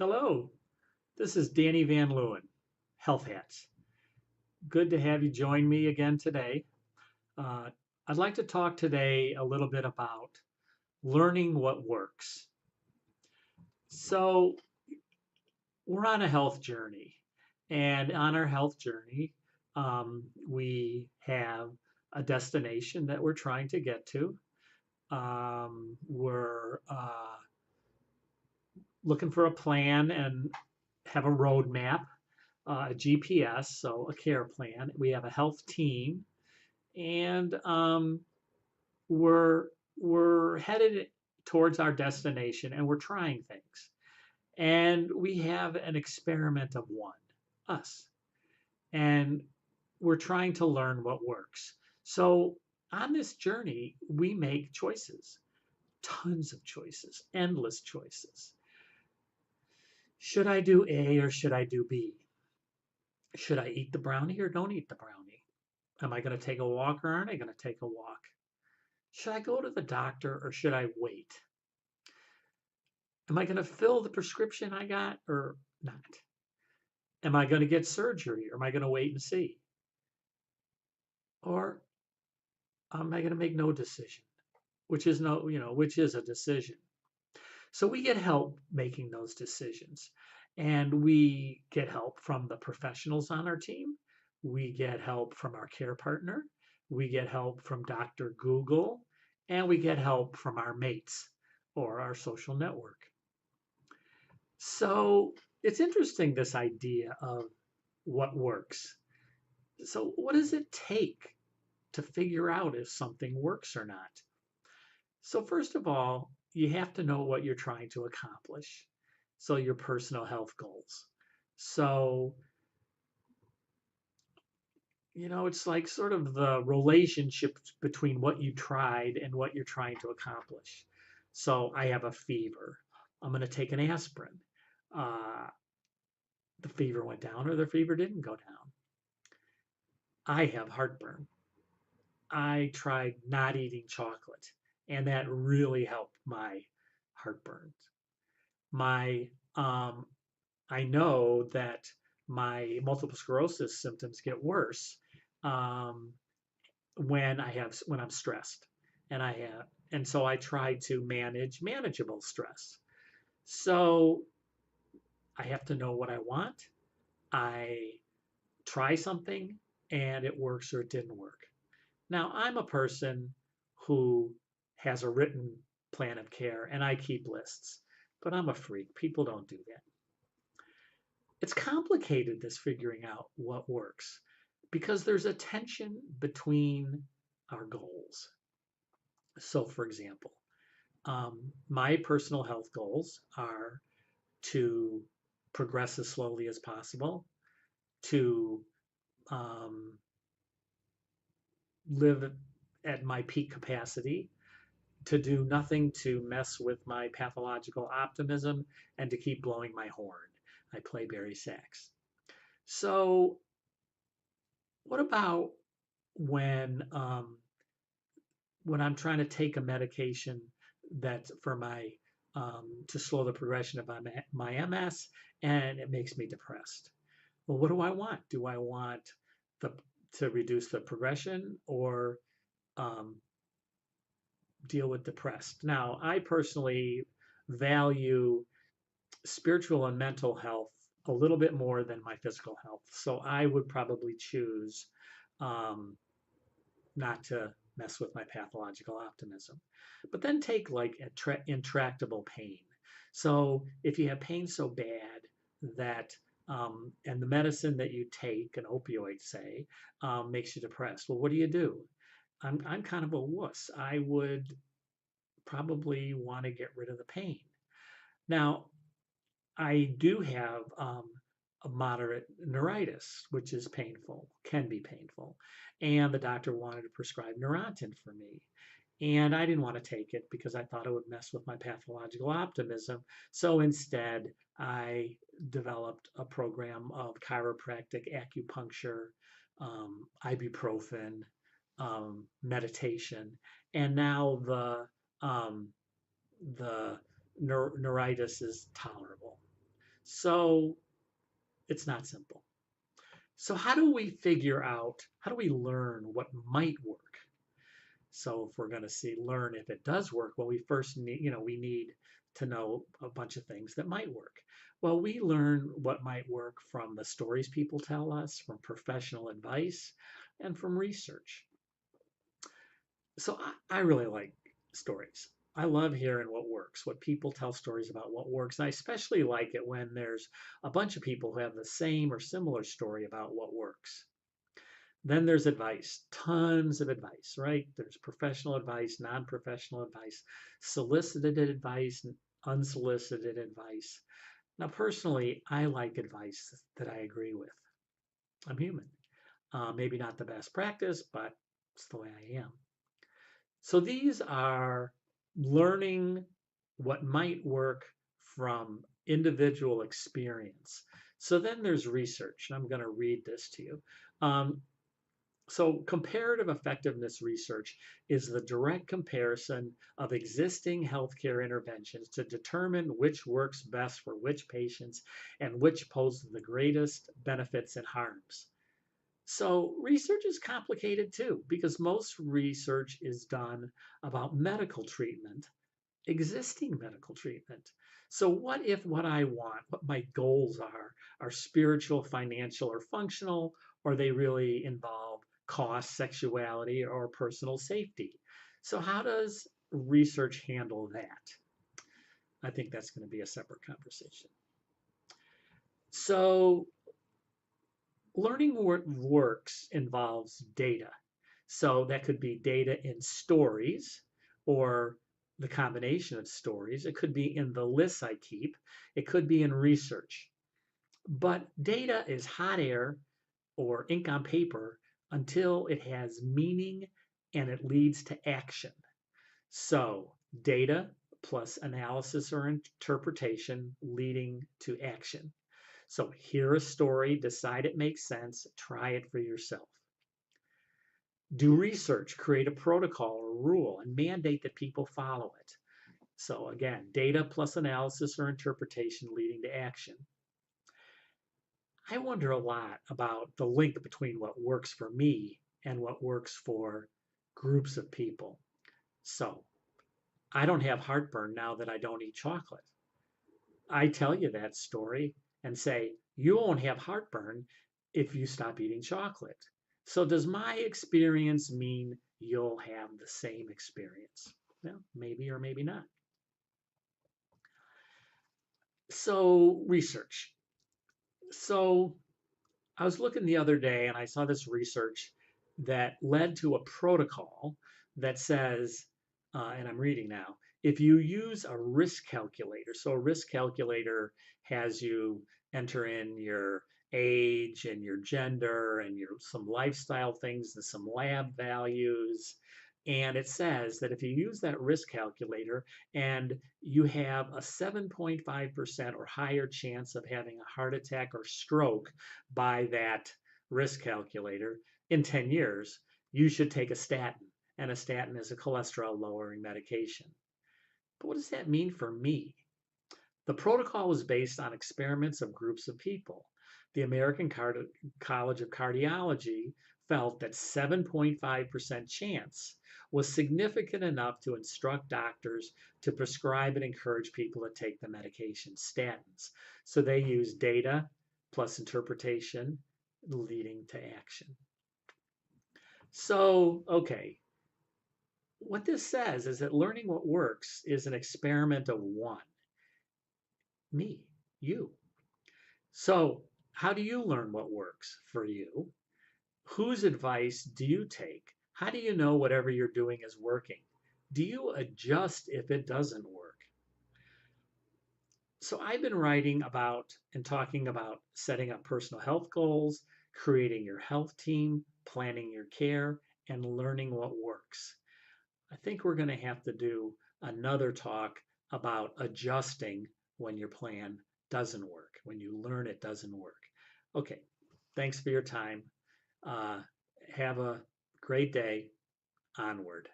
Hello, this is Danny Van Leeuwen, Health Hats. Good to have you join me again today. Uh, I'd like to talk today a little bit about learning what works. So, we're on a health journey, and on our health journey, we have a destination that we're trying to get to. We're looking for a plan and have a roadmap, a GPS, so a care plan. We have a health team, and we're we're headed towards our destination, and we're trying things. And we have an experiment of one, us, and we're trying to learn what works. So on this journey, we make choices, tons of choices, endless choices. Should I do A or should I do B? Should I eat the brownie or don't eat the brownie? Am I going to take a walk or aren't I going to take a walk? Should I go to the doctor or should I wait? Am I going to fill the prescription I got or not? Am I going to get surgery or am I going to wait and see? Or am I going to make no decision? Which is which is a decision. So we get help making those decisions. And we get help from the professionals on our team. We get help from our care partner. We get help from Dr. Google. And we get help from our mates or our social network. So it's interesting, this idea of what works. So, what does it take to figure out if something works or not? So, first of all, you have to know what you're trying to accomplish. So, your personal health goals. So, it's like sort of the relationship between what you tried and what you're trying to accomplish. So, I have a fever. I'm going to take an aspirin. Uh, the fever went down or the fever didn't go down. I have heartburn. I tried not eating chocolate, and that really helped my heartburn. My I know that my multiple sclerosis symptoms get worse um, when I'm stressed, and so I try to manage manageable stress. So I have to know what I want. I try something, and it works or it didn't work. Now, I'm a person who has a written plan of care and I keep lists, but I'm a freak. People don't do that. It's complicated, this figuring out what works, because there's a tension between our goals. So, for example, my personal health goals are to progress as slowly as possible, to um, live at my peak capacity, to do nothing to mess with my pathological optimism, and to keep blowing my horn. I play Barry sax. So, what about when when I'm trying to take a medication that for my to slow the progression of my MS, and it makes me depressed? Well, what do I want? Do I want the to reduce the progression or um, deal with depressed? Now, I personally value spiritual and mental health a little bit more than my physical health. So I would probably choose um, not to mess with my pathological optimism. But then take like intractable pain. So if you have pain so bad that and the medicine that you take, an opioid, say, makes you depressed. Well, what do? I'm kind of a wuss. I would probably want to get rid of the pain. Now, I do have a moderate neuritis, which is painful, can be painful. And the doctor wanted to prescribe Neurontin for me. And I didn't want to take it because I thought it would mess with my pathological optimism. So instead, I developed a program of chiropractic acupuncture, ibuprofen, meditation, and now the neuritis is tolerable. So it's not simple. So how do we figure out, how do we learn what might work? So if we're going to learn if it does work, well, we first need, we need to know a bunch of things that might work. Well, we learn what might work from the stories people tell us, from professional advice, and from research. So I really like stories. I love hearing what works, what people tell stories about what works. And I especially like it when there's a bunch of people who have the same or similar story about what works. Then there's advice, tons of advice, right? There's professional advice, non-professional advice, solicited advice, and unsolicited advice. Now, personally, I like advice that I agree with. I'm human. Maybe not the best practice, but it's the way I am. So these are learning what might work from individual experience. So then there's research, and I'm going to read this to you. Um, So comparative effectiveness research is the direct comparison of existing healthcare interventions to determine which works best for which patients and which pose the greatest benefits and harms. So research is complicated too, because most research is done about medical treatment, existing medical treatment. So what if what I want, what my goals are spiritual, financial, or functional, or they really involve cost, sexuality, or personal safety? So how does research handle that? I think that's going to be a separate conversation. So learning what works involves data. So that could be data in stories or the combination of stories. It could be in the lists I keep. It could be in research. But data is hot air or ink on paper until it has meaning and it leads to action. So data plus analysis or interpretation leading to action. So hear a story, decide it makes sense, try it for yourself. Do research, create a protocol or rule, and mandate that people follow it. So again, data plus analysis or interpretation leading to action. I wonder a lot about the link between what works for me and what works for groups of people. So I don't have heartburn now that I don't eat chocolate. I tell you that story and say, you won't have heartburn if you stop eating chocolate. So, does my experience mean you'll have the same experience? Well, maybe or maybe not. So, research. So, I was looking the other day and I saw this research that led to a protocol that says, and I'm reading now, if you use a risk calculator, so a risk calculator has you enter in your age and your gender and your some lifestyle things and some lab values. And it says that if you use that risk calculator and you have a 7.5% or higher chance of having a heart attack or stroke by that risk calculator in 10 years, you should take a statin. And a statin is a cholesterol lowering medication. But what does that mean for me? The protocol was based on experiments of groups of people. The American College of Cardiology felt that 7.5% chance was significant enough to instruct doctors to prescribe and encourage people to take the medication statins. So they used data plus interpretation leading to action. So, okay, what this says is that learning what works is an experiment of one, me, you. So, how do you learn what works for you? Whose advice do you take? How do you know whatever you're doing is working? Do you adjust if it doesn't work? So, I've been writing about and talking about setting up personal health goals, creating your health team, planning your care, and learning what works. I think we're going to have to do another talk about adjusting when your plan doesn't work, when you learn it doesn't work. Okay, thanks for your time. Uh, have a great day. Onward.